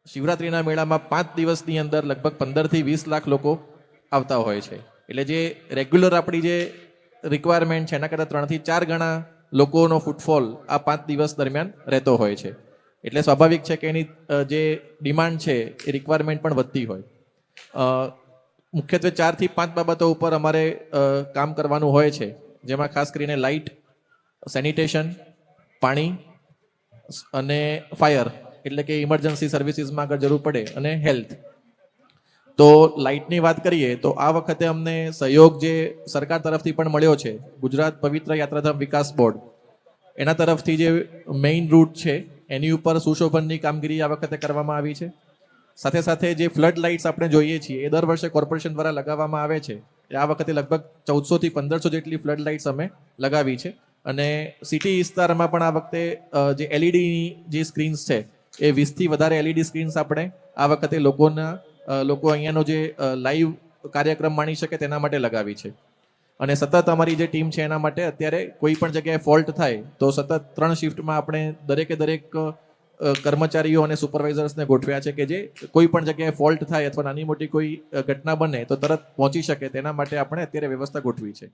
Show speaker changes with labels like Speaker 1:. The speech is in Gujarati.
Speaker 1: શિવરાત્રિના મેળામાં 5 દિવસની અંદર લગભગ 15 થી 20 લાખ લોકો આવતા હોય છે. એટલે જે રેગ્યુલર આપણી જે રિક્વાયરમેન્ટ છે એના કરતાં 3 થી 4 ગણા લોકોનો ફૂટફોલ આ 5 દિવસ દરમિયાન રહેતો હોય છે. એટલે સ્વાભાવિક છે કે એની જે ડિમાન્ડ છે એ રિક્વાયરમેન્ટ પણ વધતી હોય. મુખ્યત્વે 4 થી 5 બાબતો ઉપર અમારે કામ કરવાનું હોય છે, જેમાં ખાસ કરીને લાઇટ, સેનિટેશન, પાણી અને ફાયર એટલે કે ઇમરજન્સી સર્વિસીસમાં આગળ જરૂર પડે, અને હેલ્થ. તો લાઇટની વાત કરીએ તો આ વખતે અમને સહયોગ જે સરકાર તરફથી પણ મળ્યો છે. ગુજરાત પવિત્ર યાત્રાધામ વિકાસ બોર્ડ એના તરફથી જે મેઇન રૂટ છે એની ઉપર સુશોભનની કામગીરી આ વખતે કરવામાં આવી છે. સાથે સાથે જે ફ્લડ લાઇટ્સ આપણે જોઈએ છીએ એ દર વર્ષે કોર્પોરેશન દ્વારા લગાવવામાં આવે છે. આ વખતે લગભગ 1400 થી 1500 જેટલી ફ્લડ લાઇટ્સ અમે લગાવી છે. અને સિટી વિસ્તારમાં પણ આ વખતે જે એલઈડીની જે સ્ક્રીન્સ છે એ 20 થી વધારે એલઈડી સ્ક્રીન્સ આપણે આ વખતે લોકો અહીંયાનો જે લાઈવ કાર્યક્રમ માણી શકે તેના માટે લગાવી છે. અને સતત અમારી જે ટીમ છે એના માટે અત્યારે કોઈ પણ જગ્યાએ ફોલ્ટ થાય તો સતત 3 શિફ્ટમાં આપણે દરેક કર્મચારીઓ અને સુપરવાઇઝર્સને ગોઠવ્યા છે કે જે કોઈ પણ જગ્યાએ ફોલ્ટ થાય અથવા નાની મોટી કોઈ ઘટના બને તો તરત પહોંચી શકે તેના માટે આપણે અત્યારે વ્યવસ્થા ગોઠવી છે.